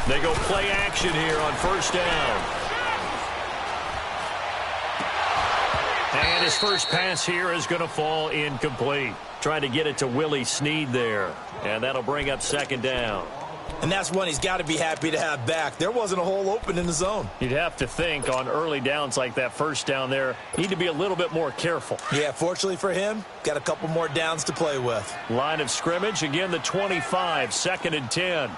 They go play action here on first down. And his first pass here is going to fall incomplete. Trying to get it to Willie Snead there. And that'll bring up second down. And that's one he's got to be happy to have back. There wasn't a hole open in the zone. You'd have to think on early downs like that first down there, need to be a little bit more careful. Yeah, fortunately for him, got a couple more downs to play with. Line of scrimmage, again the 25, second and 10.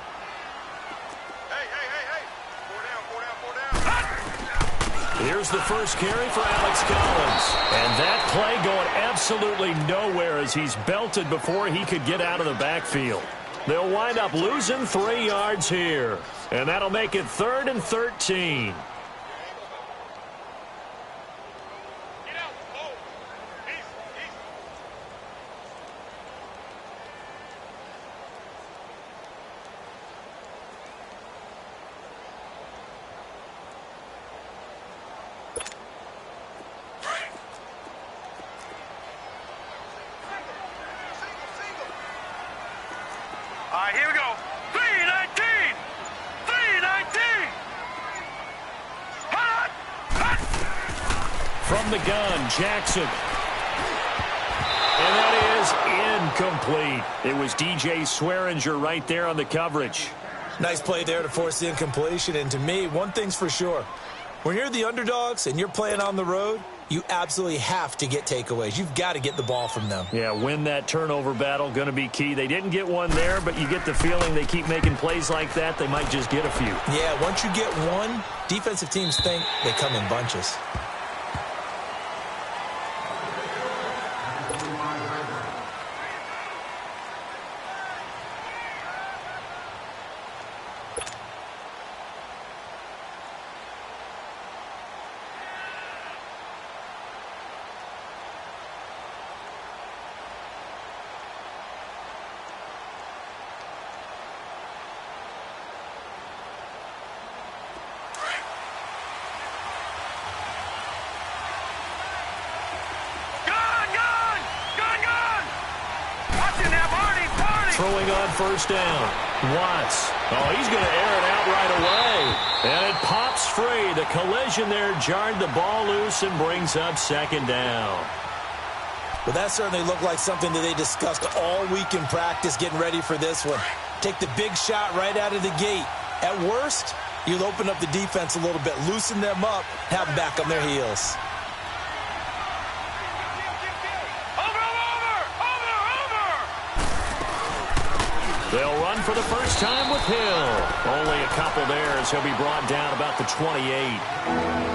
Here's the first carry for Alex Collins. And that play going absolutely nowhere as he's belted before he could get out of the backfield. They'll wind up losing 3 yards here. And that'll make it 3rd and 13. Here we go. 319! 319! Hot! Hot! From the gun, Jackson. And that is incomplete. It was DJ Swearinger right there on the coverage. Nice play there to force the incompletion. And to me, one thing's for sure. When you're the underdogs and you're playing on the road, you absolutely have to get takeaways. You've got to get the ball from them. Yeah, win that turnover battle, going to be key. They didn't get one there, but you get the feeling they keep making plays like that, they might just get a few. Yeah, once you get one, defensive teams think they come in bunches. Throwing on first down. Watts. Oh, he's going to air it out right away. And it pops free. The collision there jarred the ball loose and brings up second down. Well, that certainly looked like something that they discussed all week in practice getting ready for this one. Take the big shot right out of the gate. At worst, you'll open up the defense a little bit, loosen them up, have them back on their heels. They'll run for the first time with Hill. Only a couple there as he'll be brought down about the 28.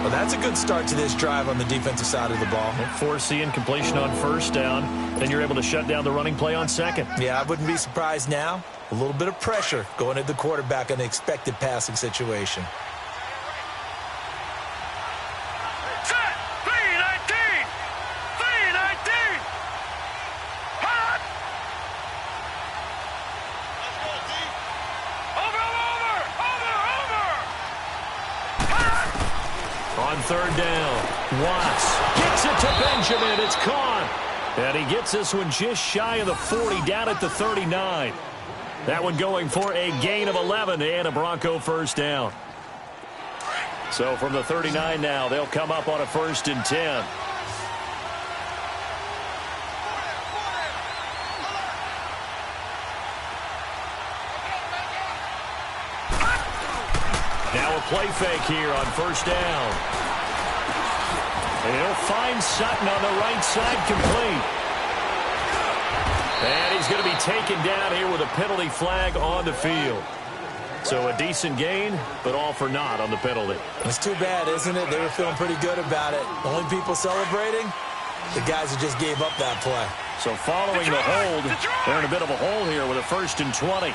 Well, that's a good start to this drive on the defensive side of the ball. Force the incompletion on first down. Then you're able to shut down the running play on second. Yeah, I wouldn't be surprised now. A little bit of pressure going at the quarterback in an expected passing situation. Third down. Watts gets it to Benjamin. It's caught. And he gets this one just shy of the 40, down at the 39. That one going for a gain of 11 and a Bronco first down. So from the 39 now, they'll come up on a 1st and 10. Now a play fake here on first down. And he'll find Sutton on the right side, complete. And he's going to be taken down here with a penalty flag on the field. So a decent gain, but all for naught on the penalty. It's too bad, isn't it? They were feeling pretty good about it. Only people celebrating, the guys who just gave up that play. So following the hold, they're in a bit of a hole here with a 1st and 20.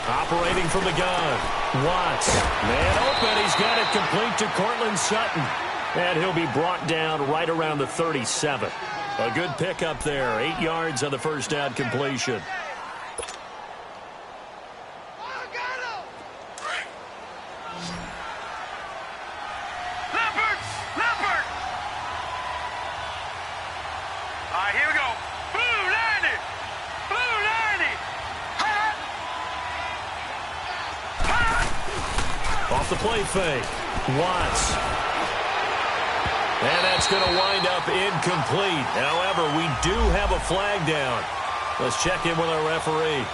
Operating from the gun. Watts. Man open. He's got it complete to Cortland Sutton. And he'll be brought down right around the 37. A good pickup there. 8 yards on the first down completion. Here we go. Boom, landed. off the play fake. Watts. And that's going to wind up incomplete. However, we do have a flag down. Let's check in with our referee.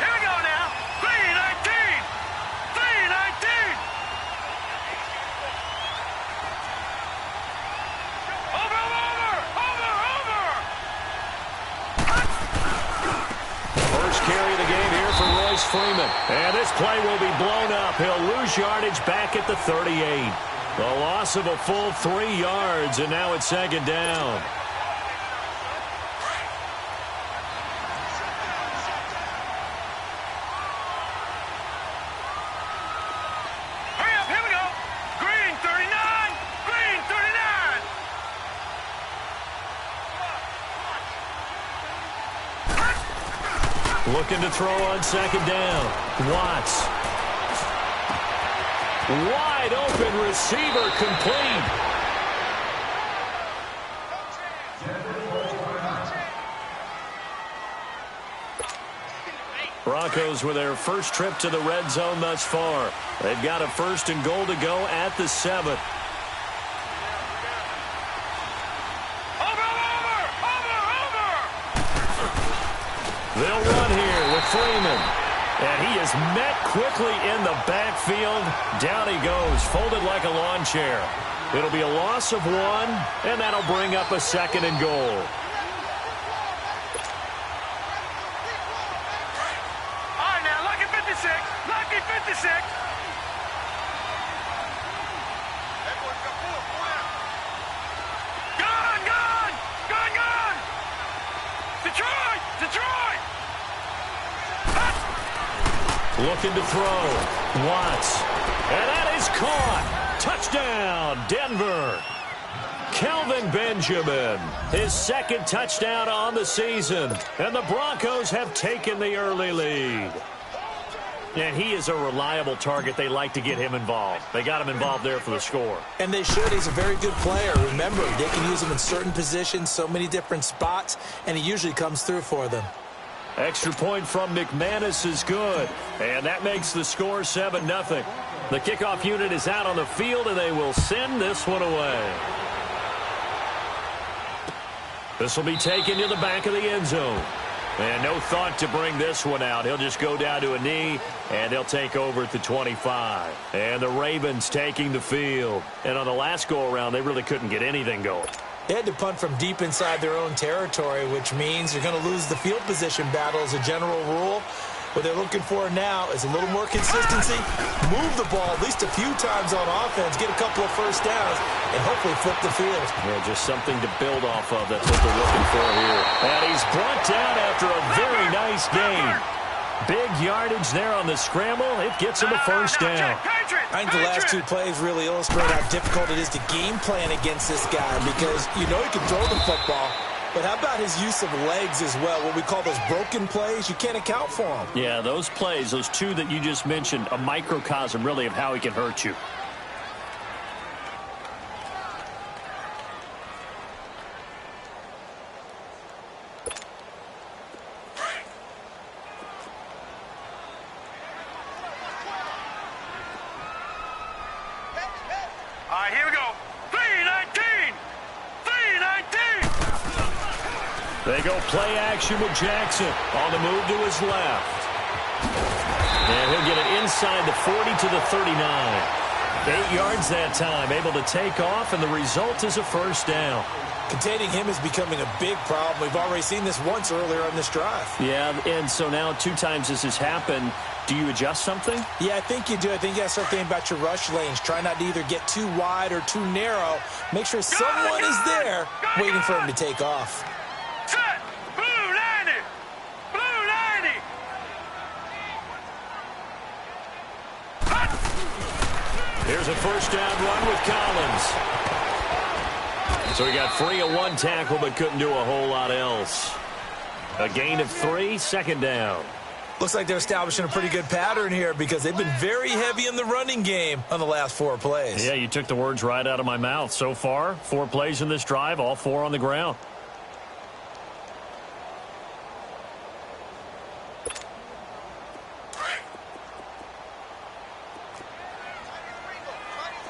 Here we go now. 319. 319. Over. First carry of the game here for Royce Freeman. And this play will be blown up. He'll lose yardage back at the 38. The loss of a full 3 yards, and now it's second down. Hurry up, here we go. Green 39. Green 39. Looking to throw on second down. Watts. Wide open receiver complete. Broncos with their first trip to the red zone thus far. They've got a 1st and goal to go at the 7. They'll run here with Freeman. And he is met quickly in the backfield. Down he goes, folded like a lawn chair. It'll be a loss of 1, and that'll bring up a 2nd and goal. All right, now, lucky 56. Lucky 56. Gun. Detroit. Looking to throw. Watts. And that is caught. Touchdown, Denver. Kelvin Benjamin, his 2nd touchdown on the season. And the Broncos have taken the early lead. And he is a reliable target. They like to get him involved. They got him involved there for the score. And they should. He's a very good player. Remember, they can use him in certain positions, so many different spots, and he usually comes through for them. Extra point from McManus is good. And that makes the score 7-0. The kickoff unit is out on the field, and they will send this one away. This will be taken to the back of the end zone. And no thought to bring this one out. He'll just go down to a knee, and they'll take over at the 25. And the Ravens taking the field. And on the last go-around, they really couldn't get anything going. They had to punt from deep inside their own territory, which means you're going to lose the field position battle as a general rule. What they're looking for now is a little more consistency, move the ball at least a few times on offense, get a couple of first downs, and hopefully flip the field. Yeah, just something to build off of. That's what they're looking for here. And he's brought down after a very nice gain. Big yardage there on the scramble. It gets him a first down. I think the last 2 plays really illustrate how difficult it is to game plan against this guy because you know he can throw the football. But how about his use of legs as well? What we call those broken plays, you can't account for them. Yeah, those plays, those 2 that you just mentioned, a microcosm really of how he can hurt you. All right, here we go. 319. 319. They go play action with Jackson on the move to his left. And he'll get it inside the 40 to the 39. 8 yards that time, able to take off, and the result is a first down. Containing him is becoming a big problem. We've already seen this once earlier on this drive. Yeah, and so now 2 times this has happened. Do you adjust something? Yeah, I think you do. I think you got to start thinking about your rush lanes. Try not to either get too wide or too narrow. Make sure someone is there waiting for him to take off. Set. Blue 90. Blue 90. Here's a first down run with Collins. So he got free of 1 tackle but couldn't do a whole lot else. A gain of 3, second down. Looks like they're establishing a pretty good pattern here because they've been very heavy in the running game on the last 4 plays. Yeah, you took the words right out of my mouth. So far, 4 plays in this drive, all 4 on the ground.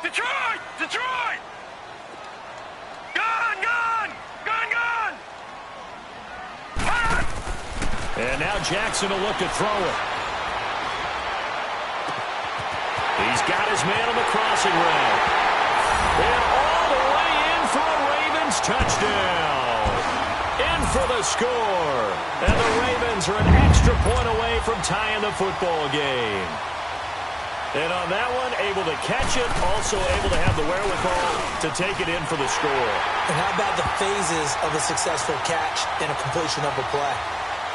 Detroit! Detroit! Gun! Gun! Gun! Gun! Ah! And now Jackson will look to throw it. He's got his man on the crossing route. And all the way in for a Ravens touchdown. In for the score. And the Ravens are an extra point away from tying the football game. And on that one, able to catch it, also able to have the wherewithal to take it in for the score. And how about the phases of a successful catch and a completion of a play?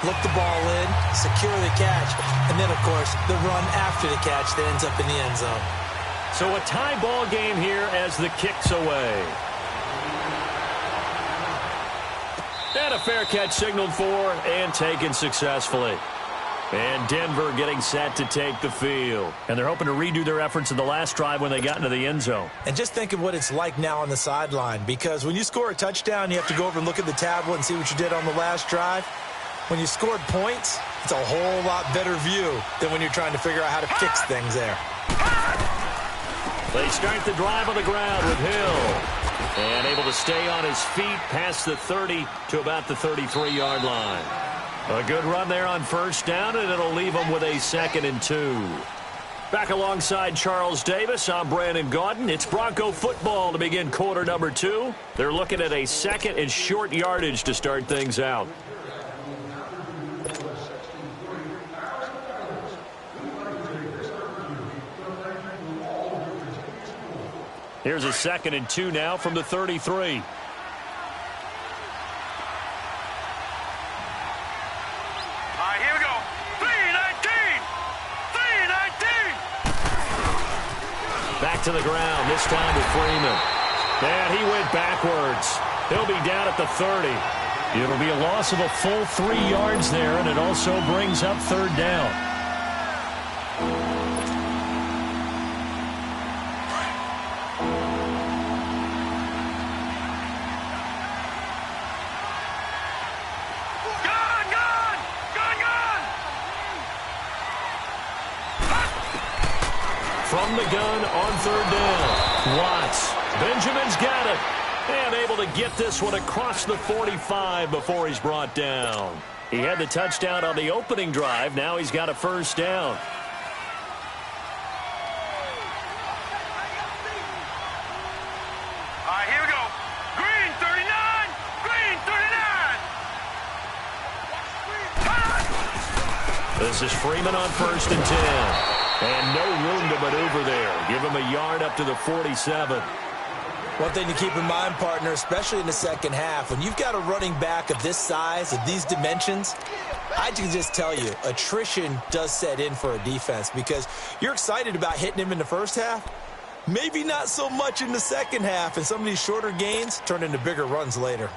Look the ball in, secure the catch, and then, of course, the run after the catch that ends up in the end zone. So a tie ball game here as the kick's away. And a fair catch signaled for and taken successfully. And Denver getting set to take the field. And they're hoping to redo their efforts in the last drive when they got into the end zone. And just think of what it's like now on the sideline, because when you score a touchdown, you have to go over and look at the tablet and see what you did on the last drive. When you scored points, it's a whole lot better view than when you're trying to figure out how to fix things there. They start the drive on the ground with Hill. And able to stay on his feet past the 30 to about the 33-yard line. A good run there on first down, and it'll leave them with a 2nd and 2. Back alongside Charles Davis, I'm Brandon Gaudin. It's Bronco football to begin quarter number 2. They're looking at a 2nd and short yardage to start things out. Here's a 2nd and 2 now from the 33. Back to the ground, this time to Freeman. And he went backwards. He'll be down at the 30. It'll be a loss of a full 3 yards there, and it also brings up 3rd down. From the gun on 3rd down. Watts. Benjamin's got it. And able to get this one across the 45 before he's brought down. He had the touchdown on the opening drive. Now he's got a 1st down. All right, here we go. Green 39. Green 39. This is Freeman on 1st and 10. And no room to maneuver there. Give him a yard up to the 47. One thing to keep in mind, partner, especially in the second half, when you've got a running back of this size, of these dimensions, I can just tell you, attrition does set in for a defense because you're excited about hitting him in the first half. Maybe not so much in the second half, and some of these shorter gains turn into bigger runs later.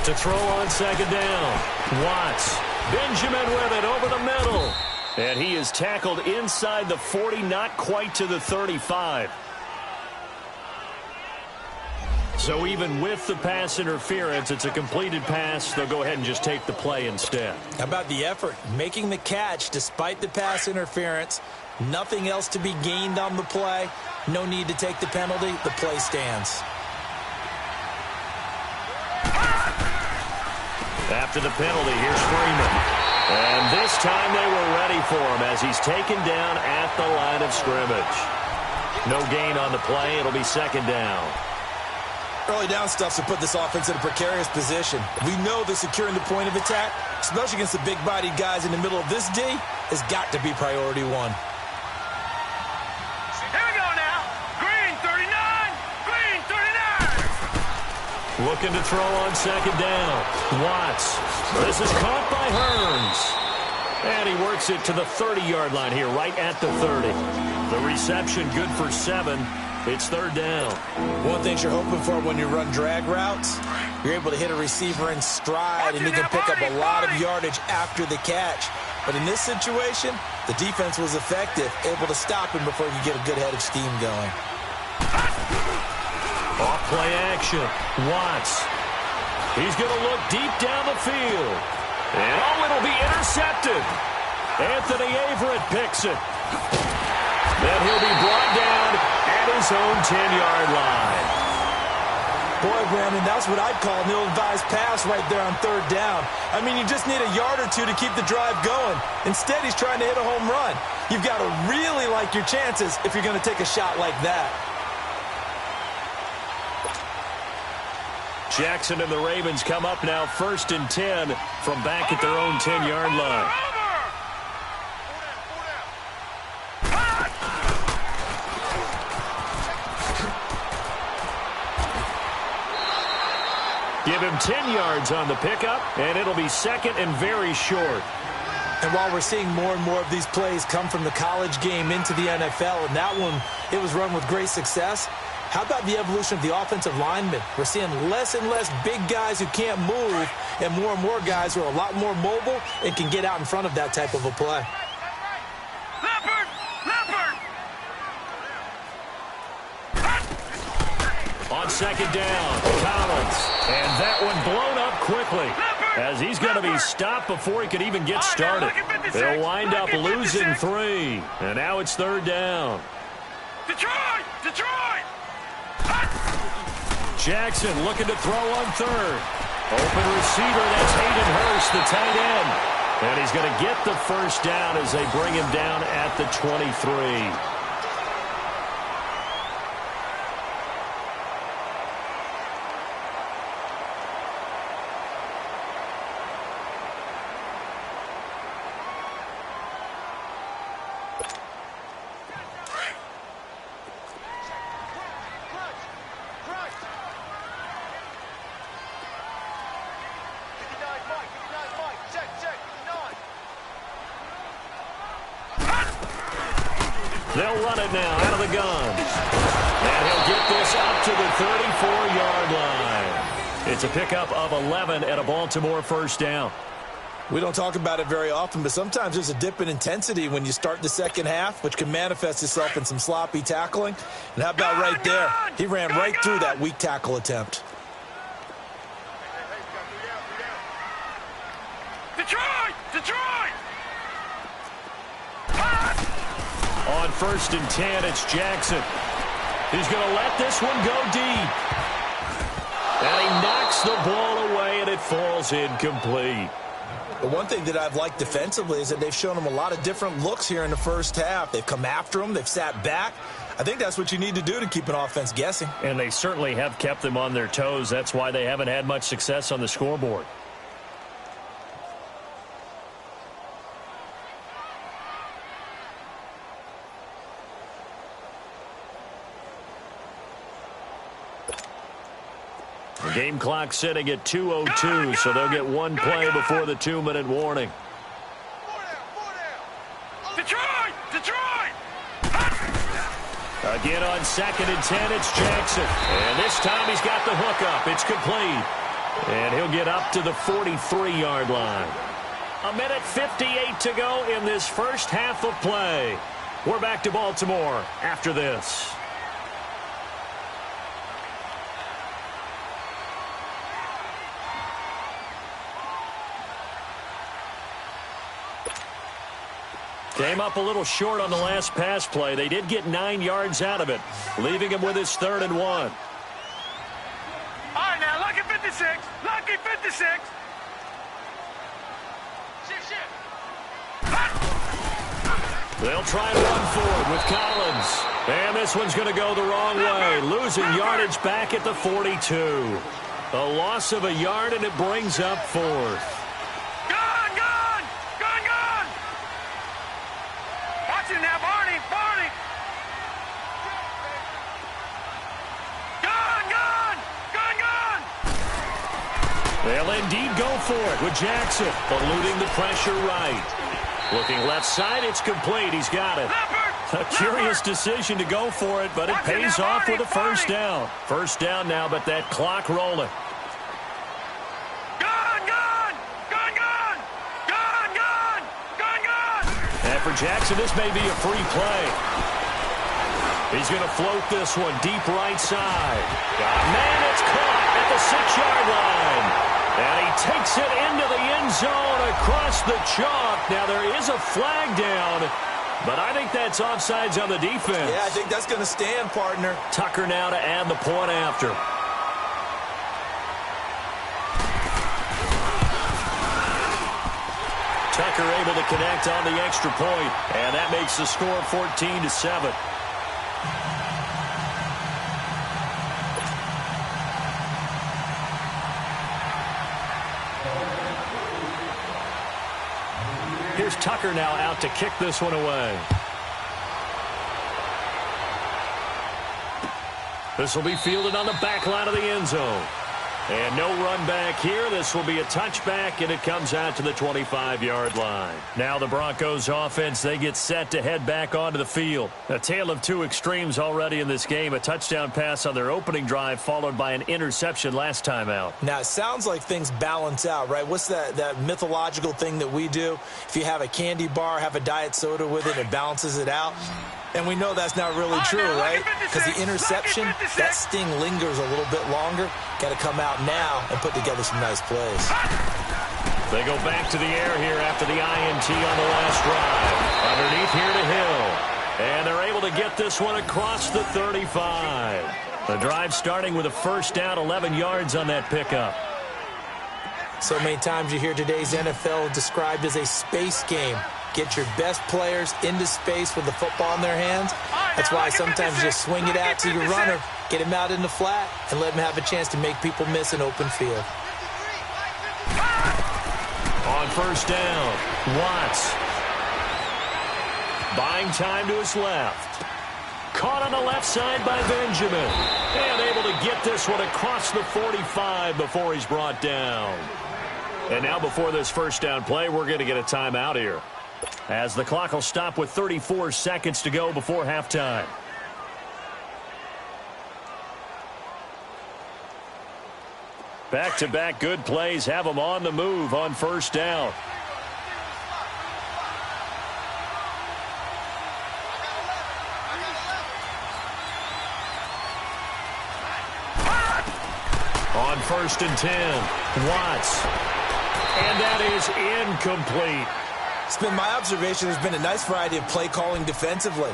To throw on 2nd down. Watts. Benjamin with it over the middle. And he is tackled inside the 40, not quite to the 35. So even with the pass interference, it's a completed pass. They'll go ahead and just take the play instead. How about the effort? Making the catch despite the pass interference. Nothing else to be gained on the play. No need to take the penalty. The play stands. After the penalty, here's Freeman. And this time they were ready for him as he's taken down at the line of scrimmage. No gain on the play. It'll be 2nd down. Early down stuff to put this offense in a precarious position. We know that securing the point of attack, especially against the big-bodied guys in the middle of this D, has got to be priority 1. Here we go now. Green 39. Green 39. Looking to throw on 2nd down. Watts. This is caught by Hearns. And he works it to the 30-yard line here, right at the 30. The reception good for 7. It's third down. One thing you're hoping for when you run drag routes, you're able to hit a receiver in stride, and you can pick up a lot of yardage after the catch. But in this situation, the defense was effective, able to stop him before you get a good head of steam going. Off play action. Watts. He's going to look deep down the field. And it'll be intercepted. Anthony Averett picks it. Then he'll be brought down at his own 10-yard line. Boy, Brandon, that's what I'd call an ill-advised pass right there on third down. I mean, you just need a yard or two to keep the drive going. Instead, he's trying to hit a home run. You've got to really like your chances if you're going to take a shot like that. Jackson and the Ravens come up now 1st and 10 from back at their own 10-yard line. Give him 10 yards on the pickup, and it'll be second and very short. And while we're seeing more and more of these plays come from the college game into the NFL, and that one, it was run with great success, how about the evolution of the offensive linemen? We're seeing less and less big guys who can't move and more guys who are a lot more mobile and can get out in front of that type of a play. Leopard! Leopard! On second down, Collins. And that one blown up quickly as he's going to be stopped before he could even get started. They'll wind up losing 3. And now it's third down. Detroit! Detroit! Jackson looking to throw on third. Open receiver, that's Hayden Hurst, the tight end. And he's going to get the first down as they bring him down at the 23. They'll run it now out of the gun. And he'll get this up to the 34-yard line. It's a pickup of 11 and a Baltimore first down. We don't talk about it very often, but sometimes there's a dip in intensity when you start the second half, which can manifest itself in some sloppy tackling. And how about right there? He ran right through that weak tackle attempt. Detroit! Detroit! On 1st and 10, it's Jackson. He's going to let this one go deep. And he knocks the ball away, and it falls incomplete. The one thing that I've liked defensively is that they've shown him a lot of different looks here in the first half. They've come after him. They've sat back. I think that's what you need to do to keep an offense guessing. And they certainly have kept them on their toes. That's why they haven't had much success on the scoreboard. The game clock sitting at 2:02, so they'll get one play before the 2-minute warning. Detroit! Detroit! Again on 2nd and 10, it's Jackson. And this time he's got the hook up. It's complete. And he'll get up to the 43-yard line. 1:58 to go in this first half of play. We're back to Baltimore after this. Came up a little short on the last pass play. They did get 9 yards out of it, leaving him with his 3rd and 1. All right, now, lucky 56. Lucky 56. They'll try to run forward with Collins. And this one's going to go the wrong way, losing yardage back at the 42. A loss of a yard, and it brings up 4th. Now, Barney, Barney. Gun. They'll indeed go for it with Jackson, eluding the pressure right. Looking left side, it's complete. He's got it. A curious decision to go for it, but it pays off with a first down. First down now, but that clock rolling. And for Jackson, this may be a free play. He's going to float this one deep right side. Man, it's caught at the 6-yard line. And he takes it into the end zone across the chalk. Now, there is a flag down, but I think that's offsides on the defense. Yeah, I think that's going to stand, partner. Tucker now to add the point after. Tucker able to connect on the extra point, and that makes the score 14-7. Here's Tucker now out to kick this one away. This will be fielded on the back line of the end zone. And no run back here. This will be a touchback, and it comes out to the 25-yard line. Now the Broncos offense, they get set to head back onto the field. A tale of two extremes already in this game. A touchdown pass on their opening drive, followed by an interception last time out. Now, it sounds like things balance out, right? What's that mythological thing that we do? If you have a candy bar, have a diet soda with it, it balances it out. And we know that's not really true, right? Because the interception, that sting lingers a little bit longer. Got to come out now and put together some nice plays. They go back to the air here after the INT on the last drive. Underneath here to Hill. And they're able to get this one across the 35. The drive starting with a first down, 11 yards on that pickup. So many times you hear today's NFL described as a space game. Get your best players into space with the football in their hands. That's why sometimes you just swing it out to your runner, get him out in the flat, and let him have a chance to make people miss an open field. On first down, Watts. Buying time to his left. Caught on the left side by Benjamin. And able to get this one across the 45 before he's brought down. And now before this first down play, we're going to get a timeout here, as the clock will stop with 34 seconds to go before halftime. Back-to-back good plays have them on the move on first down. On first and 10, Watts. And that is incomplete. It's been my observation there's been a nice variety of play calling defensively.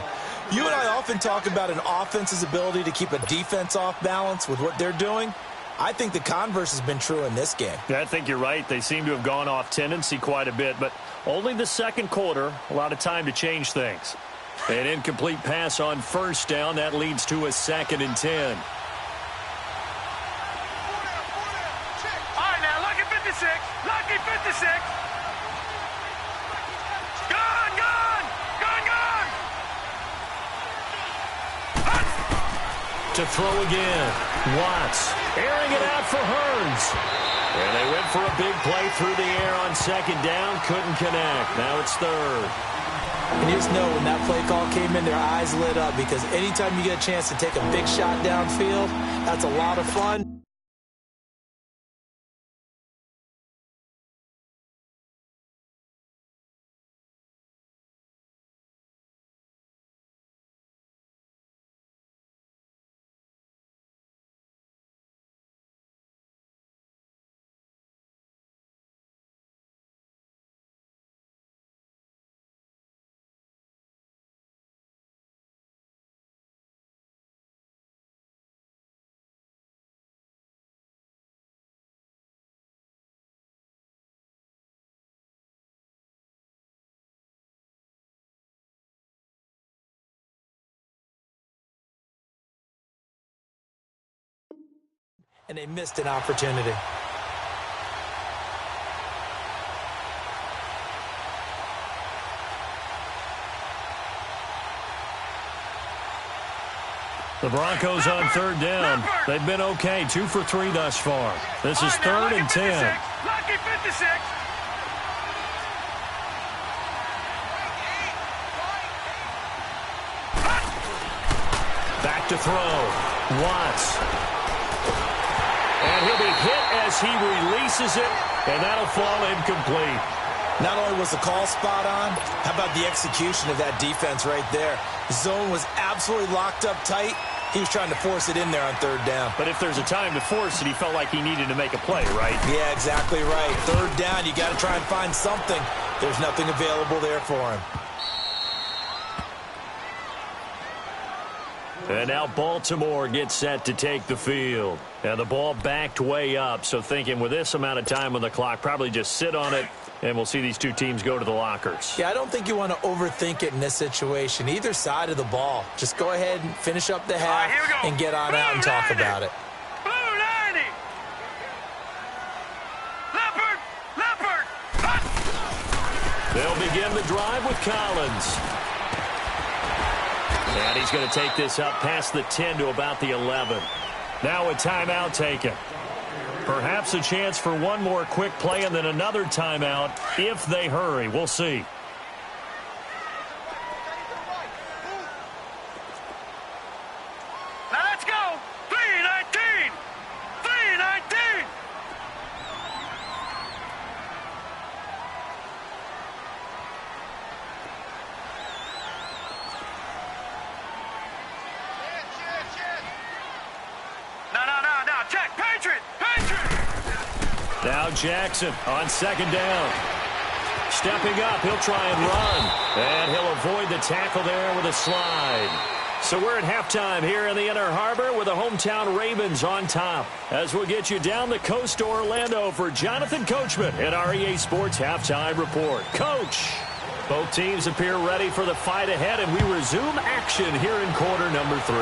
You and I often talk about an offense's ability to keep a defense off balance with what they're doing. I think the converse has been true in this game. Yeah, I think you're right. They seem to have gone off tendency quite a bit, but only the second quarter, a lot of time to change things. An incomplete pass on first down. That leads to a 2nd and 10. All right, now, lucky 56. Lucky 56. Gone, gone. Gone, gone. To throw again. Watts airing it out for Hearns. And they went for a big play through the air on second down. Couldn't connect. Now it's third. And you just know when that play call came in, their eyes lit up, because anytime you get a chance to take a big shot downfield, that's a lot of fun. And they missed an opportunity. The Broncos on third down. They've been okay, 2 for 3 thus far. This is 3rd and 10. Lucky 56. Back to throw. Watts. And he'll be hit as he releases it, and that'll fall incomplete. Not only was the call spot on, how about the execution of that defense right there? The zone was absolutely locked up tight. He was trying to force it in there on third down. But if there's a time to force it, he felt like he needed to make a play, right? Yeah, exactly right. Third down, you got to try and find something. There's nothing available there for him. And now Baltimore gets set to take the field. And the ball backed way up, so thinking with this amount of time on the clock, probably just sit on it, and we'll see these two teams go to the lockers. Yeah, I don't think you want to overthink it in this situation. Either side of the ball. Just go ahead and finish up the half and get on out and talk about it. Blue 90. Leopard. They'll begin the drive with Collins. And he's going to take this up past the 10 to about the 11. Now a timeout taken. Perhaps a chance for one more quick play and then another timeout if they hurry. We'll see. Now let's go. 3:19. 3:19. No. Check. Patriot. Now Jackson on second down. Stepping up, he'll try and run. And he'll avoid the tackle there with a slide. So we're at halftime here in the Inner Harbor with the hometown Ravens on top. As we'll get you down the coast to Orlando for Jonathan Coachman at our EA Sports Halftime Report. Coach, both teams appear ready for the fight ahead, and we resume action here in quarter number 3.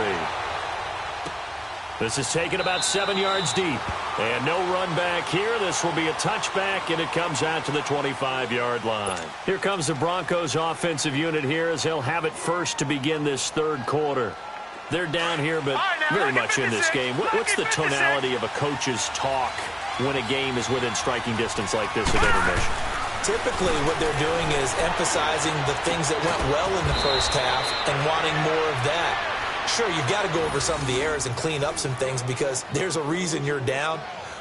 This is taken about 7 yards deep. And no run back here. This will be a touchback, and it comes out to the 25-yard line. Here comes the Broncos offensive unit here as they'll have it first to begin this third quarter. They're down here, but very much in this game. What's the tonality of a coach's talk when a game is within striking distance like this at intermission? Typically, what they're doing is emphasizing the things that went well in the first half and wanting more of that. Sure, you've got to go over some of the errors and clean up some things because there's a reason you're down.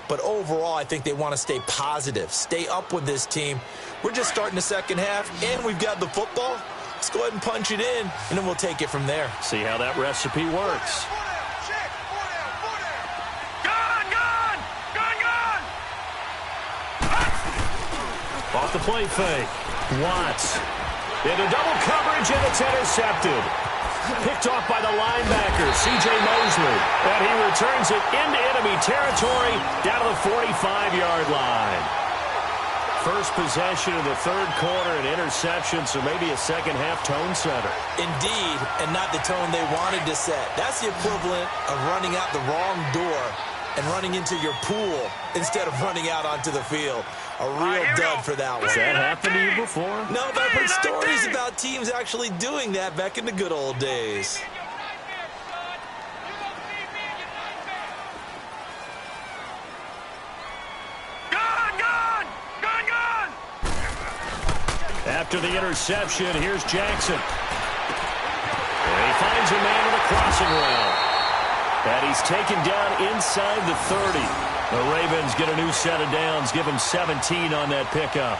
But overall, I think they want to stay positive, stay up with this team. We're just starting the second half, and we've got the football. Let's go ahead and punch it in, and then we'll take it from there. See how that recipe works. Off the play fake. Watts. Into double coverage, and it's intercepted. Picked off by the linebacker, C.J. Mosley. And he returns it into enemy territory down to the 45-yard line. First possession of the third quarter, an interception, so maybe a second-half tone setter. Indeed, and not the tone they wanted to set. That's the equivalent of running out the wrong door and running into your pool instead of running out onto the field. A real dud for that one. Has that happened to you before? No, but I've heard stories about teams actually doing that back in the good old days. Gone! After the interception, here's Jackson. And he finds a man on the crossing route. And he's taken down inside the 30. The Ravens get a new set of downs, give him 17 on that pickup.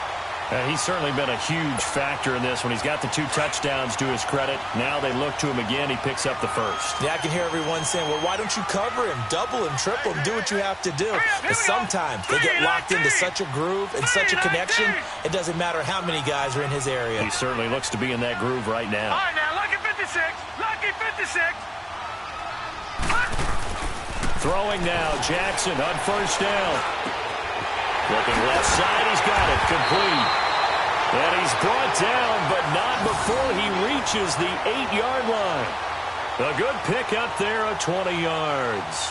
And he's certainly been a huge factor in this when he's got the 2 touchdowns to his credit. Now they look to him again. He picks up the first. Yeah, I can hear everyone saying, well, why don't you cover him, double him, triple him, do what you have to do. But sometimes they get locked into such a groove and such a connection, it doesn't matter how many guys are in his area. He certainly looks to be in that groove right now. All right, now, lucky 56. Lucky 56. Throwing now, Jackson on first down. Looking left side, he's got it, complete. And he's brought down, but not before he reaches the 8-yard line. A good pick up there of 20 yards.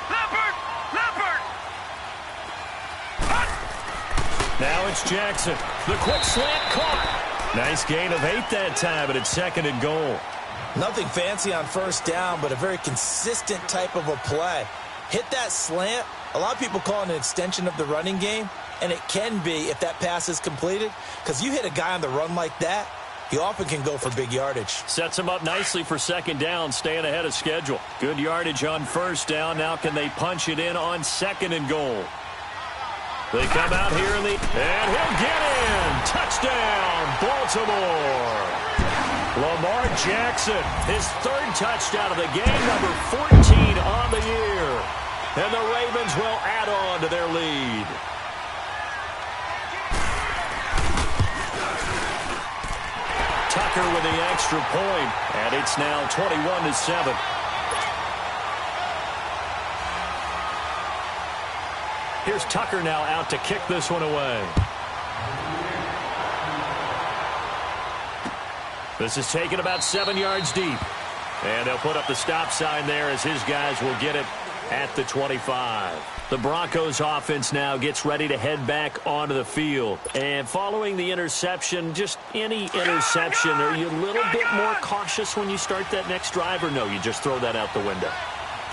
Leopard! Now it's Jackson. The quick slant caught. Nice gain of 8 that time, but it's second and goal. Nothing fancy on first down, but a very consistent type of a play. Hit that slant, A lot of people call it an extension of the running game, and it can be if that pass is completed, because you hit a guy on the run like that, he often can go for big yardage. Sets him up nicely for second down, staying ahead of schedule. Good yardage on first down. Now can they punch it in on second and goal? They come out here and he'll get in. Touchdown, Baltimore. Lamar Jackson, his third touchdown of the game, number 14 on the year. And the Ravens will add on to their lead. Tucker with the extra point, and it's now 21-7. Here's Tucker now out to kick this one away. This is taken about 7 yards deep. And they'll put up the stop sign there as his guys will get it at the 25. The Broncos offense now gets ready to head back onto the field. And following the interception, just any interception, are you a little bit more cautious when you start that next drive, or no, you just throw that out the window?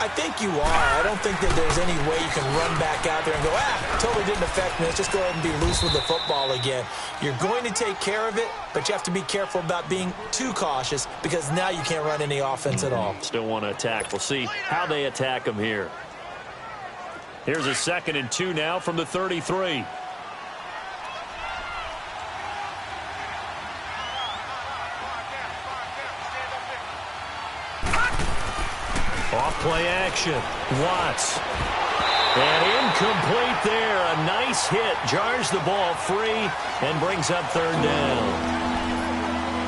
I think you are. I don't think that there's any way you can run back out there and go, totally didn't affect me. Let's just go ahead and be loose with the football again. You're going to take care of it, but you have to be careful about being too cautious because now you can't run any offense at all. Still want to attack. We'll see how they attack them here. Here's a 2nd and 2 now from the 33. Off play action. Watts. And incomplete there. A nice hit. Jars the ball free and brings up 3rd down.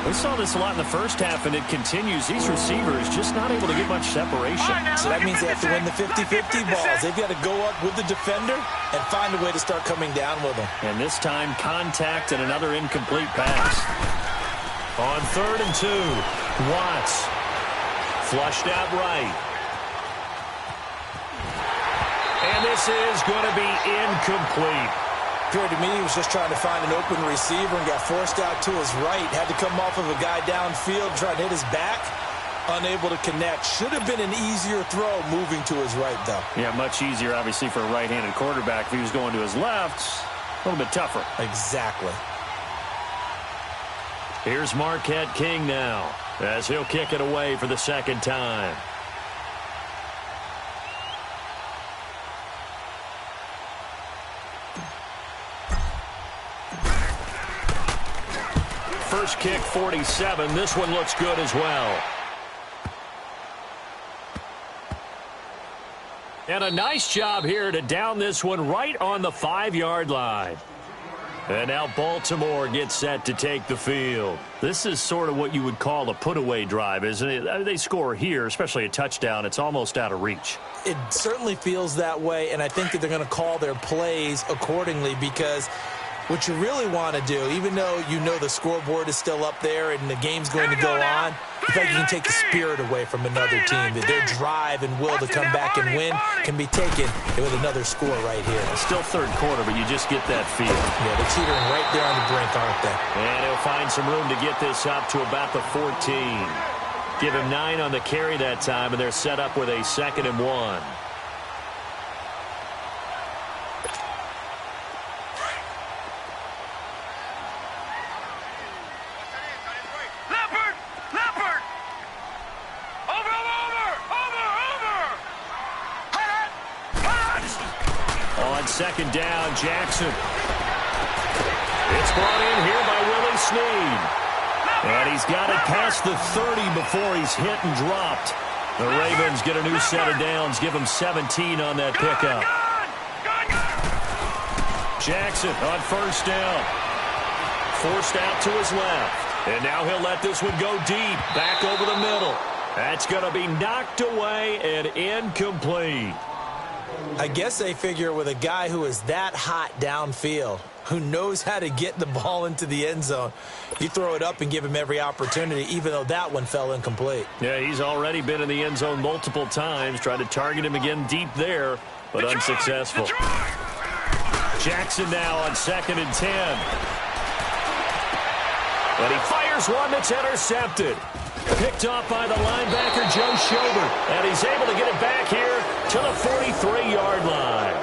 We saw this a lot in the first half, and it continues. These receivers just not able to get much separation. So that means they have to win the 50-50 balls. They've got to go up with the defender and find a way to start coming down with them. And this time, contact and another incomplete pass. On 3rd and 2, Watts. Flushed out right. And this is going to be incomplete. Appeared to me he was just trying to find an open receiver and got forced out to his right. Had to come off of a guy downfield, trying to hit his back. Unable to connect. Should have been an easier throw moving to his right, though. Yeah, much easier, obviously, for a right-handed quarterback. If he was going to his left, a little bit tougher. Exactly. Here's Marquette King now, as he'll kick it away for the 2nd time. First kick, 47. This one looks good as well. And a nice job here to down this one right on the 5-yard line. And now Baltimore gets set to take the field. This is sort of what you would call a put-away drive, isn't it? They score here, especially a touchdown. It's almost out of reach. It certainly feels that way, and I think that they're going to call their plays accordingly because what you really want to do, even though you know the scoreboard is still up there and the game's going to go on, I think you can take the spirit away from another team. That their drive and will to come back and win can be taken with another score right here. Still 3rd quarter, but you just get that feel. Yeah, they're teetering right there on the brink, aren't they? And he'll find some room to get this up to about the 14. Give him 9 on the carry that time, and they're set up with a 2nd and 1. On 2nd down, Jackson. It's brought in here by Willie Snead. And he's got it past the 30 before he's hit and dropped. The Ravens get a new set of downs, give him 17 on that pickup. Jackson on 1st down. Forced out to his left. And now he'll let this one go deep, back over the middle. That's going to be knocked away and incomplete. I guess they figure with a guy who is that hot downfield, who knows how to get the ball into the end zone, you throw it up and give him every opportunity, even though that one fell incomplete. Yeah, he's already been in the end zone multiple times, tried to target him again deep there, but unsuccessful. Jackson now on 2nd and 10. But he fires one that's intercepted. Picked off by the linebacker, Joe Schobert. And he's able to get it back here to the 43-yard line.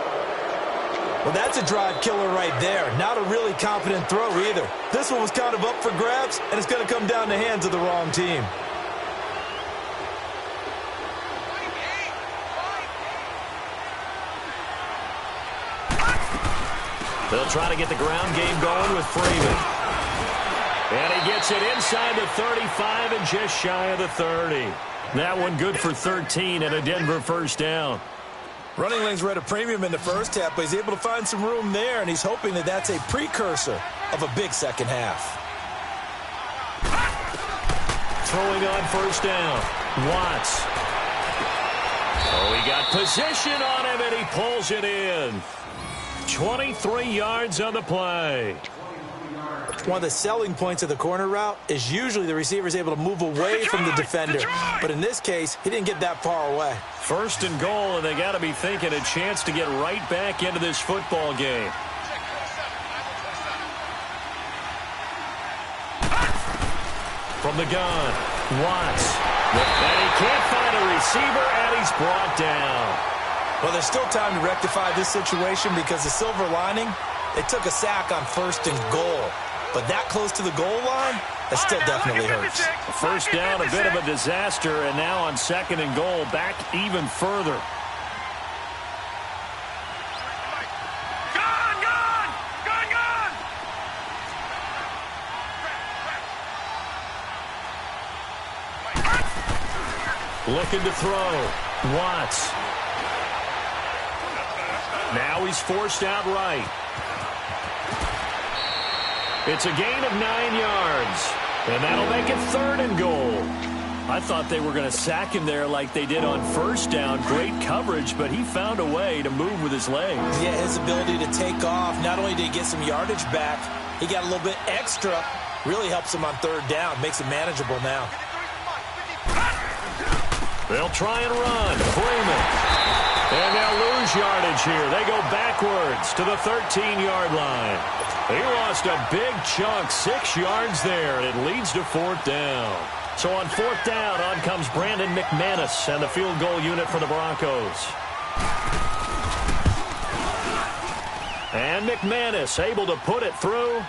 Well, that's a drive killer right there. Not a really confident throw either. This one was kind of up for grabs, and it's going to come down the hands of the wrong team. They'll try to get the ground game going with Freeman. And he gets it inside the 35 and just shy of the 30. That one good for 13 and a Denver first down. Running lanes were at a premium in the first half, but he's able to find some room there, and he's hoping that that's a precursor of a big second half. Throwing on first down. Watts. Oh, he got position on him, and he pulls it in. 23 yards on the play. One of the selling points of the corner route is usually the receiver is able to move away from the defender. But in this case, he didn't get that far away. First and goal, and they got to be thinking a chance to get right back into this football game. From the gun, Watts. And he can't find a receiver, and he's brought down. Well, there's still time to rectify this situation because the silver lining, they took a sack on first and goal. But that close to the goal line, that still definitely hurts. First down, a bit of a disaster, and now on second and goal, back even further. Looking to throw. Watts. Now he's forced out right. It's a gain of 9 yards, and that'll make it third and goal. I thought they were going to sack him there like they did on first down. Great coverage, but he found a way to move with his legs. Yeah, his ability to take off, not only did he get some yardage back, he got a little bit extra. Really helps him on third down, makes it manageable now. They'll try and run. Freeman. And they'll lose yardage here. They go backwards to the 13-yard line. He lost a big chunk, 6 yards there, and it leads to fourth down. So on fourth down, on comes Brandon McManus and the field goal unit for the Broncos. And McManus able to put it through,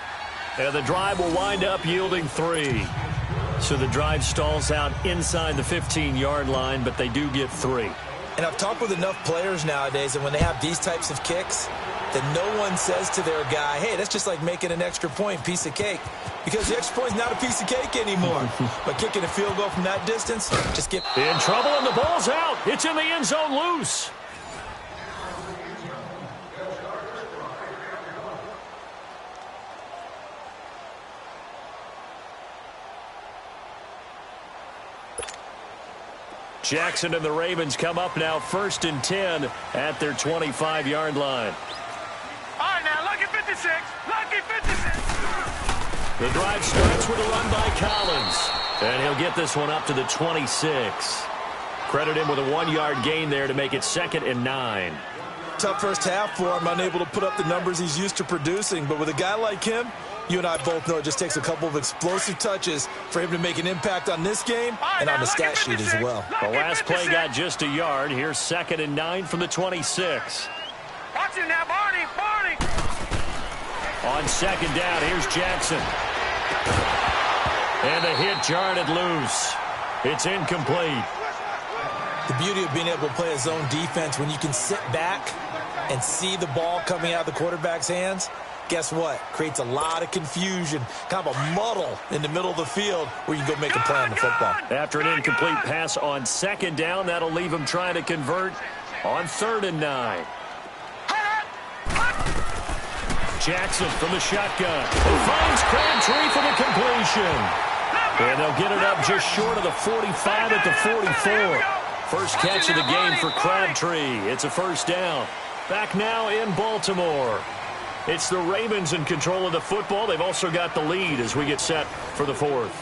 and the drive will wind up yielding 3. So the drive stalls out inside the 15-yard line, but they do get 3. And I've talked with enough players nowadays, and when they have these types of kicks, that no one says to their guy, hey, that's just like making an extra point, piece of cake. Because the extra point's not a piece of cake anymore. But kicking a field goal from that distance, just get in trouble, and the ball's out. It's in the end zone loose. Jackson and the Ravens come up now first and 10 at their 25-yard line. All right, now, lucky 56. Lucky 56. The drive starts with a run by Collins. And he'll get this one up to the 26. Credit him with a 1-yard gain there to make it second and 9. Tough first half for him, unable to put up the numbers he's used to producing. But with a guy like him, you and I both know it just takes a couple of explosive touches for him to make an impact on this game and on the stat sheet as well. The last play got just a yard. Here's second and 9 from the 26. Watch it now, Barney. Barney. On second down, here's Jackson. And the hit jarred it loose. It's incomplete. The beauty of being able to play a zone defense when you can sit back and see the ball coming out of the quarterback's hands, guess what? Creates a lot of confusion, kind of a muddle in the middle of the field where you can go make a play on the football. After an incomplete pass on second down, that'll leave him trying to convert on third and 9. Jackson from the shotgun. Finds Crabtree for the completion. And they'll get it up just short of the 45 at the 44. First catch of the game for Crabtree. It's a first down. Back now in Baltimore. It's the Ravens in control of the football. They've also got the lead as we get set for the fourth.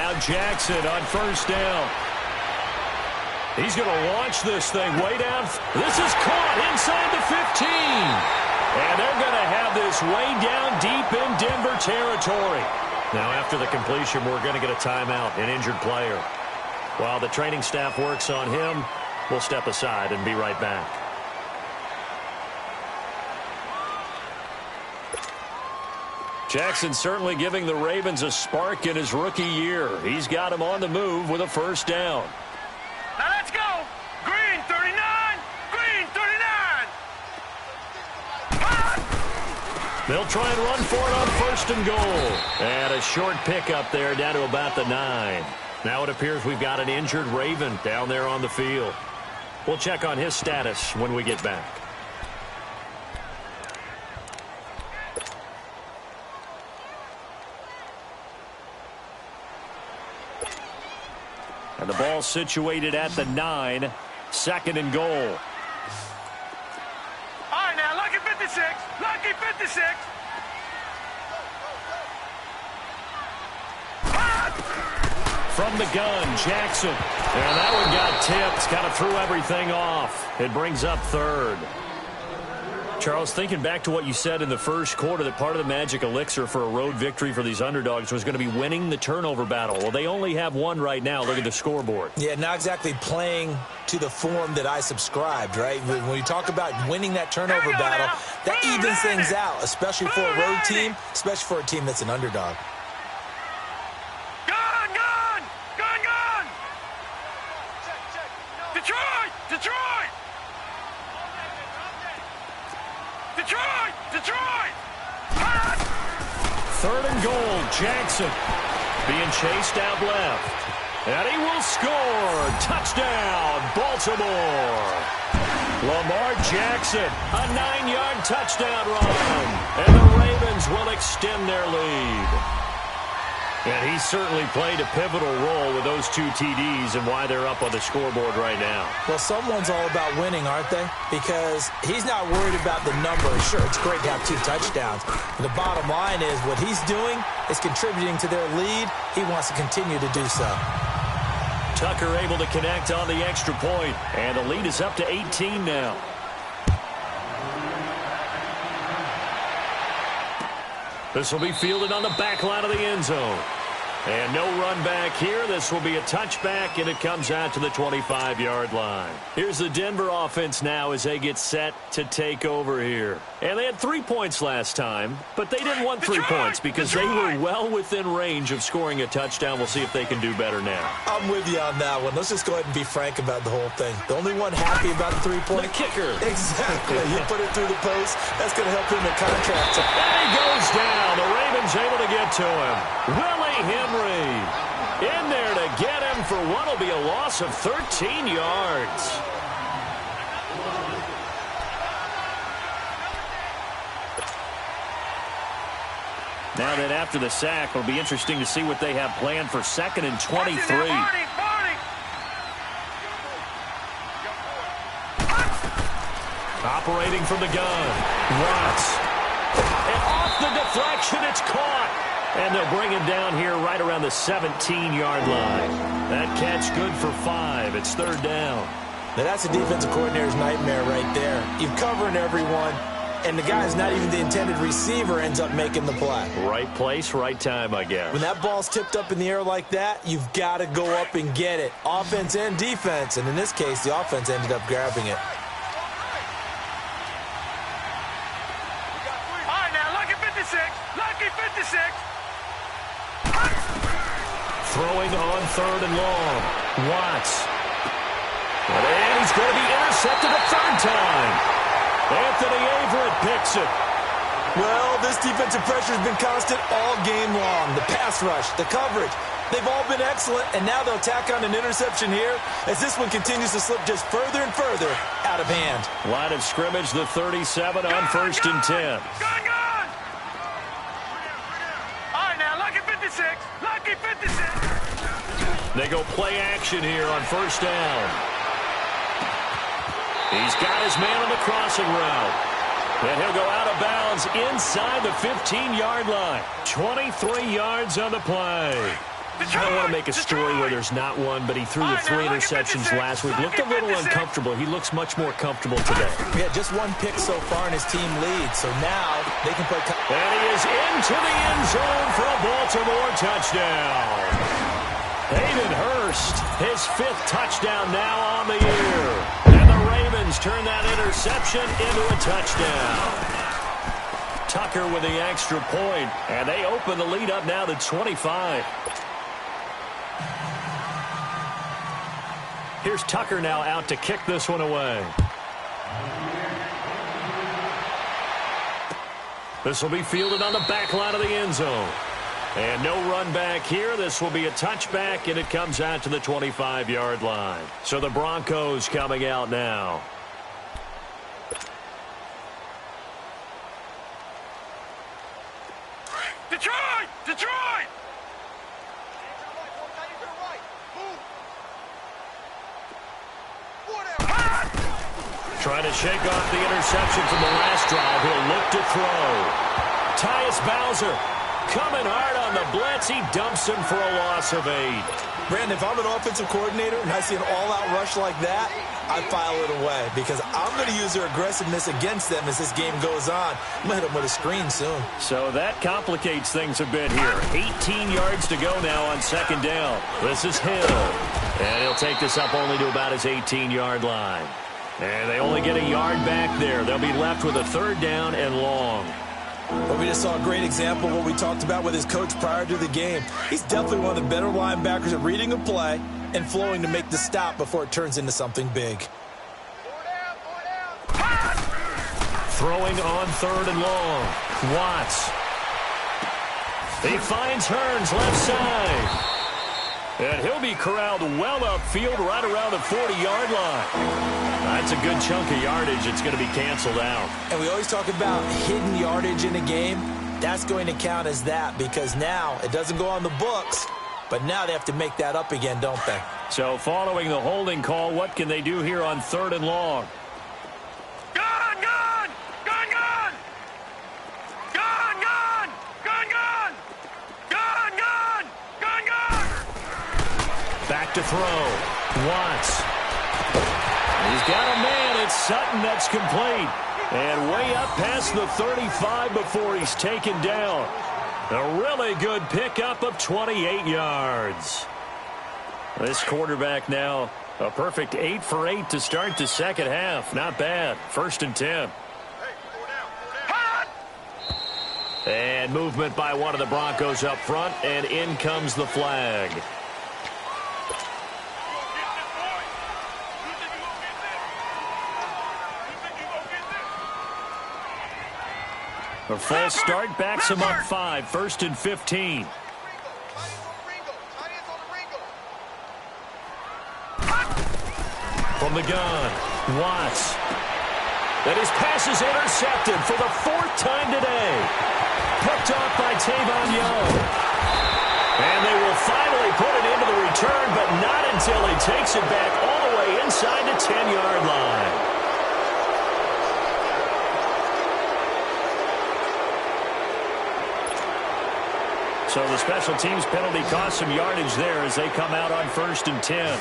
Now Jackson on first down. He's going to launch this thing way down. This is caught inside the 15. And they're going to have this way down deep in Denver territory. Now after the completion, we're going to get a timeout, an injured player. While the training staff works on him, we'll step aside and be right back. Jackson certainly giving the Ravens a spark in his rookie year. He's got him on the move with a first down. Now let's go. Green 39. Green 39. They'll try and run for it on first and goal. And a short pickup there down to about the 9. Now it appears we've got an injured Raven down there on the field. We'll check on his status when we get back. And the ball situated at the 9. Second and goal. All right, now, lucky 56. Lucky 56. From the gun, Jackson. And that one got tipped. Kind of threw everything off. It brings up third. Charles, thinking back to what you said in the first quarter, that part of the magic elixir for a road victory for these underdogs was going to be winning the turnover battle. Well, they only have one right now. Look at the scoreboard. Yeah, not exactly playing to the form that I subscribed, right? When you talk about winning that turnover battle, that evens things out, especially for a road team, especially for a team that's an underdog. Gun, gun, gun, gun. Detroit, Detroit. Detroit, Detroit. Third and goal, Jackson being chased out left. And he will score. Touchdown, Baltimore. Lamar Jackson, a 9-yard touchdown run. And the Ravens will extend their lead. And he certainly played a pivotal role with those 2 TDs and why they're up on the scoreboard right now. Well, someone's all about winning, aren't they? Because he's not worried about the numbers. Sure, it's great to have 2 touchdowns. But the bottom line is what he's doing is contributing to their lead. He wants to continue to do so. Tucker able to connect on the extra point, and the lead is up to 18 now. This will be fielded on the back line of the end zone. And no run back here. This will be a touchback, and it comes out to the 25-yard line. Here's the Denver offense now as they get set to take over here. And they had 3 points last time, but they didn't want 3 points because they were well within range of scoring a touchdown. We'll see if they can do better now. I'm with you on that one. Let's just go ahead and be frank about the whole thing. The only one happy about the 3-point. The kicker. Exactly. You put it through the post. That's going to help him in contract. And he goes down. The Ravens able to get to him. Willie Henry in there to get him for what will be a loss of 13 yards. Now that after the sack, it'll be interesting to see what they have planned for 2nd and 23. Operating from the gun. Watts. And off the deflection, it's caught. And they'll bring him down here right around the 17-yard line. That catch good for 5. It's 3rd down. Now that's a defensive coordinator's nightmare right there. You're covering everyone, and the guy's not even the intended receiver ends up making the play. Right place, right time, I guess. When that ball's tipped up in the air like that, you've got to go up and get it. Offense and defense, and in this case, the offense ended up grabbing it. All right, now, lucky 56. Lucky 56. Throwing on 3rd and long. Watts. And he's going to be intercepted a 3rd time. Anthony Averett picks it. Well, this defensive pressure has been constant all game long. The pass rush, the coverage, they've all been excellent, and now they'll tack on an interception here as this one continues to slip just further and further out of hand. Line of scrimmage, the 37 on 1st and 10. Gun! All right, now, lucky 56. Lucky 56. They go play action here on 1st down. He's got his man on the crossing route. And he'll go out of bounds inside the 15-yard line. 23 yards on the play. I don't want to make a story where there's not one, but he threw the 3 interceptions last week. Looked a little uncomfortable. He looks much more comfortable today. Yeah, just 1 pick so far in his team lead, so now they can play. And he is into the end zone for a Baltimore touchdown. Hayden Hurst, his 5th touchdown now on the year. And the Ravens turn that interception into a touchdown. Tucker with the extra point, and they open the lead up now to 25. Here's Tucker now out to kick this one away. This will be fielded on the back line of the end zone. And no run back here. This will be a touchback, and it comes out to the 25-yard line. So the Broncos coming out now. Detroit! Detroit! Trying to shake off the interception from the last drive. He'll look to throw. Tyus Bowser coming hard on the blitz. He dumps him for a loss of 8. Brandon, if I'm an offensive coordinator and I see an all-out rush like that, I file it away because I'm going to use their aggressiveness against them as this game goes on. I'm going to hit them with a screen soon. So that complicates things a bit here. 18 yards to go now on 2nd down. This is Hill. And he'll take this up only to about his 18-yard line. And they only get a yard back there. They'll be left with a 3rd down and long. But we just saw a great example of what we talked about with his coach prior to the game. He's definitely one of the better linebackers at reading a play and flowing to make the stop before it turns into something big. Throwing on 3rd and long. Watts. He finds Hearns left side. And he'll be corralled well upfield right around the 40-yard line. That's a good chunk of yardage. It's going to be canceled out. And we always talk about hidden yardage in a game. That's going to count as that because now it doesn't go on the books, but now they have to make that up again, don't they? So following the holding call, what can they do here on 3rd and long? Gone, gone! Gone, gone! Gone, gone! Gone, gone! Gone, gone! Gone, gone! Back to throw. Watts. He's got a man. It's Sutton that's complete. And way up past the 35 before he's taken down. A really good pickup of 28 yards. This quarterback now a perfect 8 for 8 to start the 2nd half. Not bad. 1st and 10. And movement by one of the Broncos up front, and in comes the flag. A false start backs him up 5. 1st and 15. From the gun, Watts. And his pass is intercepted for the 4th time today. Picked off by Tavon Young. And they will finally put it into the return, but not until he takes it back all the way inside the 10-yard line. So the special teams penalty cost some yardage there as they come out on 1st and 10.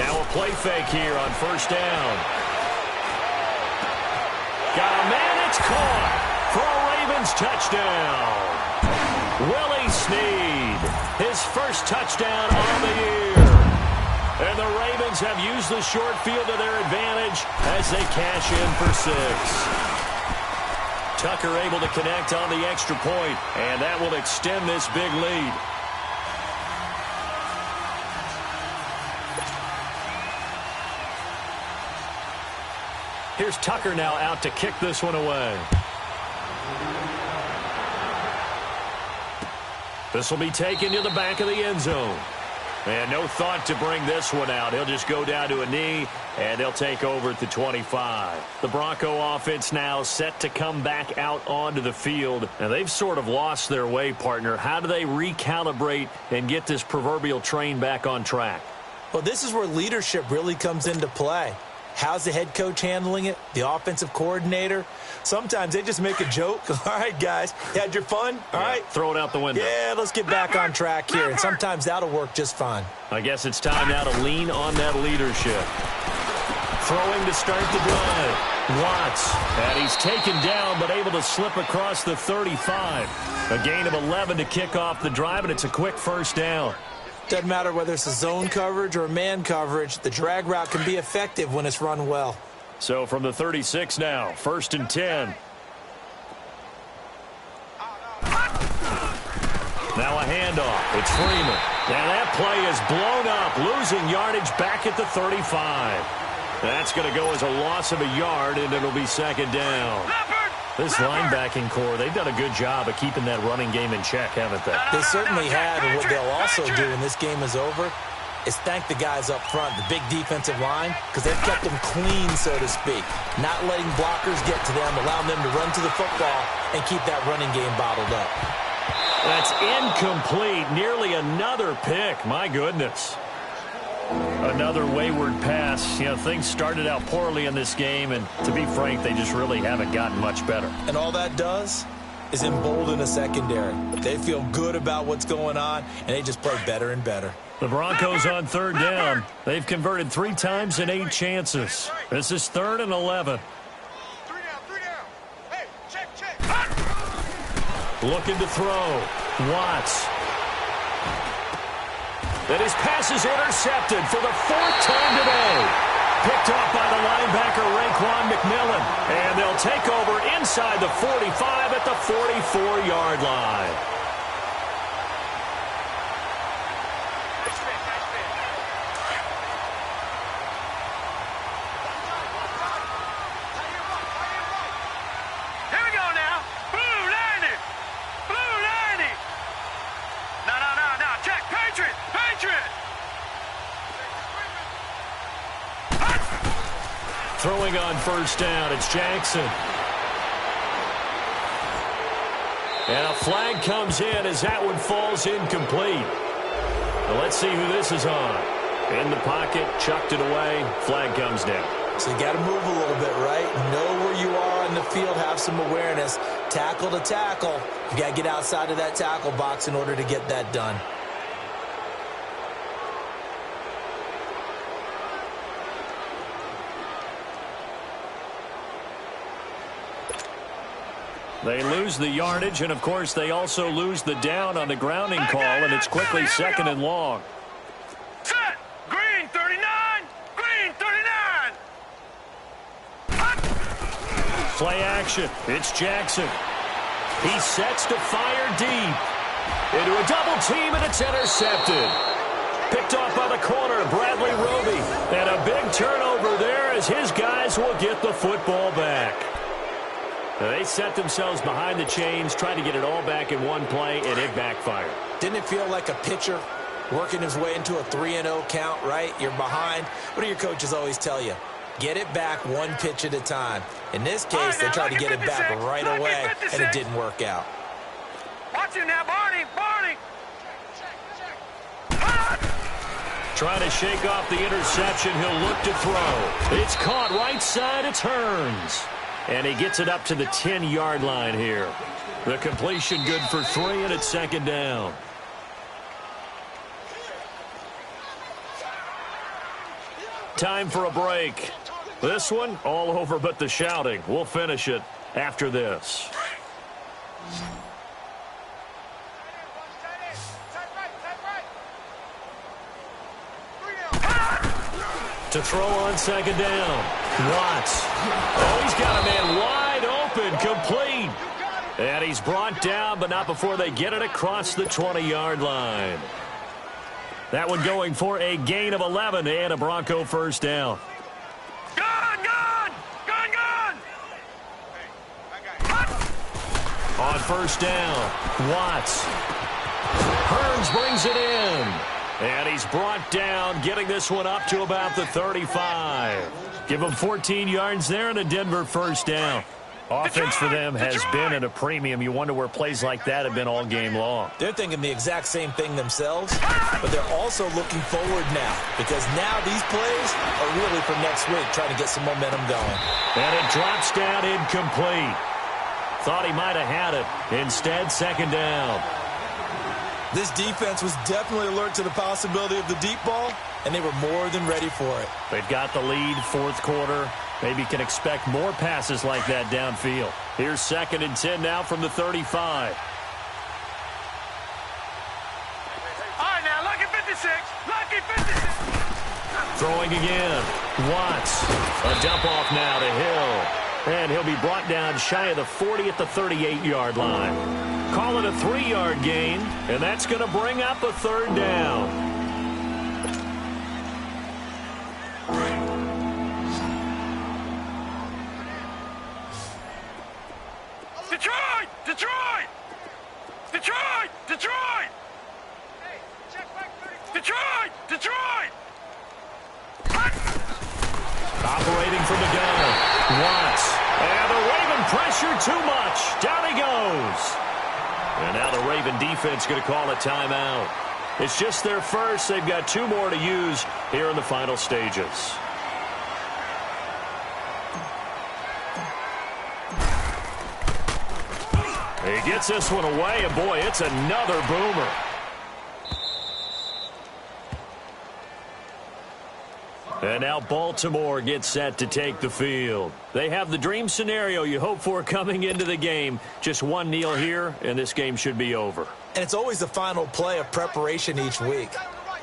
Now a play fake here on 1st down. Got a man, it's caught for a Ravens touchdown. Willie Snead, his 1st touchdown on the year. And the Ravens have used the short field to their advantage as they cash in for 6. Tucker able to connect on the extra point, and that will extend this big lead. Here's Tucker now out to kick this one away. This will be taken to the back of the end zone. And no thought to bring this one out. He'll just go down to a knee, and they'll take over at the 25. The Bronco offense now set to come back out onto the field. And they've sort of lost their way, partner. How do they recalibrate and get this proverbial train back on track? Well, this is where leadership really comes into play. How's the head coach handling it? The offensive coordinator? Sometimes they just make a joke. All right, guys, you had your fun? All right. Throw it out the window. Yeah, let's get back on track here. And sometimes that'll work just fine. I guess it's time now to lean on that leadership. Throwing to start the drive. Watts. And he's taken down, but able to slip across the 35. A gain of 11 to kick off the drive, and it's a quick first down. Doesn't matter whether it's a zone coverage or a man coverage. The drag route can be effective when it's run well. So from the 36 now, 1st and 10. Now a handoff. It's Freeman. And that play is blown up, losing yardage back at the 35. That's going to go as a loss of a yard, and it'll be 2nd down. This linebacking core, they've done a good job of keeping that running game in check, haven't they? They certainly have, and what they'll also do when this game is over is thank the guys up front, the big defensive line, because they've kept them clean, so to speak. Not letting blockers get to them, allowing them to run to the football and keep that running game bottled up. That's incomplete. Nearly another pick. My goodness. Another wayward pass. You know, things started out poorly in this game, and to be frank, they just really haven't gotten much better. And all that does is embolden a secondary. They feel good about what's going on, and they just play better and better. The Broncos on 3rd down. They've converted 3 times in 8 chances. This is 3rd and 11. 3 down. Hey, check. Looking to throw. Watts. And his pass is intercepted for the 4th time today. Picked off by the linebacker, Raekwon McMillan. And they'll take over inside the 45 at the 44-yard line. Here we go now. Blue 90. No. Check. Patriot. Throwing on 1st down, it's Jackson. And a flag comes in as that one falls incomplete. Well, let's see who this is on. In the pocket, chucked it away, flag comes down. So you got to move a little bit, right? Know where you are in the field, have some awareness. Tackle to tackle. You got to get outside of that tackle box in order to get that done. They lose the yardage, and, of course, they also lose the down on the grounding call, and it's quickly 2nd and long. Set. Green 39. Play action. It's Jackson. He sets to fire deep. Into a double team, and it's intercepted. Picked off by the corner, Bradley Roby. And a big turnover there as his guys will get the football back. They set themselves behind the chains, trying to get it all back in one play, and it backfired. Didn't it feel like a pitcher working his way into a 3-0 count, right? You're behind. What do your coaches always tell you? Get it back one pitch at a time. In this case, they tried to get it back right away, and it didn't work out. Watch it now, Barney. Trying to shake off the interception. He'll look to throw. It's caught right side. It turns. And he gets it up to the 10-yard line here. The completion good for 3, and it's 2nd down. Time for a break. This one, all over but the shouting. We'll finish it after this. To throw on 2nd down. Watts. Oh, he's got a man wide open, complete. And he's brought down, but not before they get it across the 20-yard line. That one going for a gain of 11 and a Bronco 1st down. On 1st down, Watts. Hearns brings it in. And he's brought down, getting this one up to about the 35. Give him 14 yards there and a Denver 1st down. Offense for them has been at a premium. You wonder where plays like that have been all game long. They're thinking the exact same thing themselves, but they're also looking forward now because now these plays are really for next week, trying to get some momentum going. And it drops down incomplete. Thought he might have had it. Instead, second down. This defense was definitely alert to the possibility of the deep ball, and they were more than ready for it. They've got the lead, fourth quarter. Maybe can expect more passes like that downfield. Here's 2nd and 10 now from the 35. All right, now, lucky 56. Lucky 56. Throwing again. Watts. A dump off now to Hill. And he'll be brought down shy of the 40 at the 38-yard line. Call it a 3-yard gain, and that's going to bring up a 3rd down. Detroit! Detroit! Detroit! Detroit! Detroit! Detroit! Operating from the gun. Watts. And the Raven pressure too much. Down he goes. And now the Raven defense going to call a timeout. It's just their first. They've got 2 more to use here in the final stages. He gets this one away, and boy, it's another boomer. And now Baltimore gets set to take the field. They have the dream scenario you hope for coming into the game. Just one kneel here, and this game should be over. And it's always the final play of preparation each week.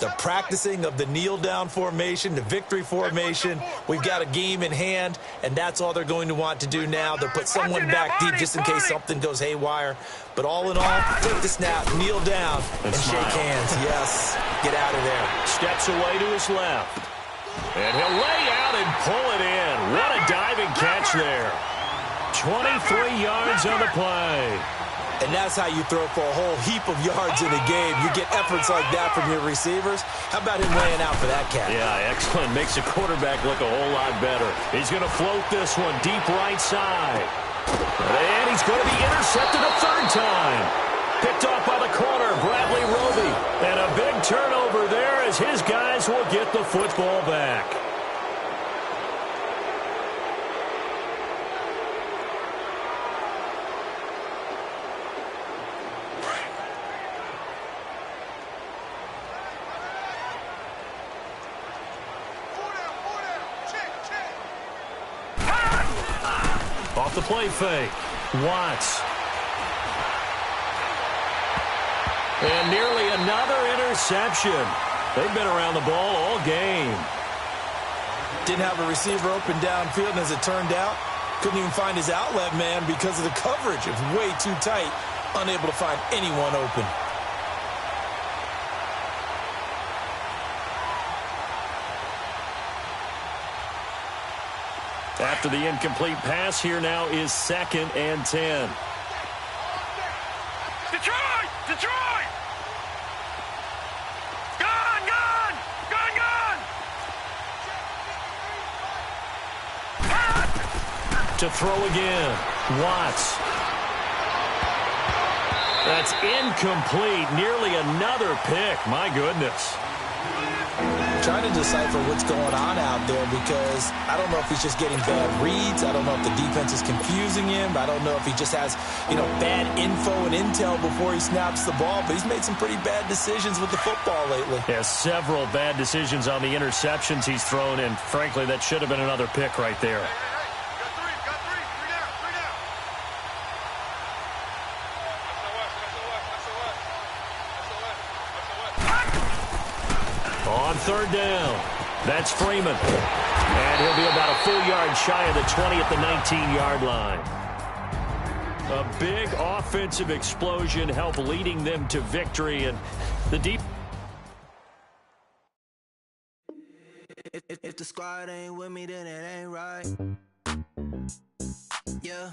The practicing of the kneel-down formation, the victory formation. We've got a game in hand, and that's all they're going to want to do now. They'll put someone back deep just in case something goes haywire. But all in all, take the snap, kneel down, and shake hands. Yes, get out of there. Steps away to his left. And he'll lay out and pull it in. What a diving catch there. 23 yards on the play. And that's how you throw for a whole heap of yards in a game. You get efforts like that from your receivers. How about him laying out for that catch? Yeah, excellent. Makes the quarterback look a whole lot better. He's going to float this one deep right side. And he's going to be intercepted a 3rd time. Picked off by the corner, Bradley Roby. And a big turnover there as his guys will get the football back. Off the play fake. Watts. And nearly another interception. They've been around the ball all game. Didn't have a receiver open downfield, and as it turned out, couldn't even find his outlet man because of the coverage. It was way too tight, unable to find anyone open. After the incomplete pass, here now is 2nd and 10. Detroit! Detroit! Gone! Gone! Gone! Gone! To throw again. Watts. That's incomplete. Nearly another pick. My goodness. Trying to decipher what's going on out there because I don't know if he's just getting bad reads. I don't know if the defense is confusing him. I don't know if he just has, bad info and intel before he snaps the ball. But he's made some pretty bad decisions with the football lately. Yeah, several bad decisions on the interceptions he's thrown, and frankly, that should have been another pick right there. On 3rd down, that's Freeman. And he'll be about a full yard shy of the 20 at the 19-yard line. A big offensive explosion helped leading them to victory, and the deep. If the squad ain't with me, then it ain't right. Yeah.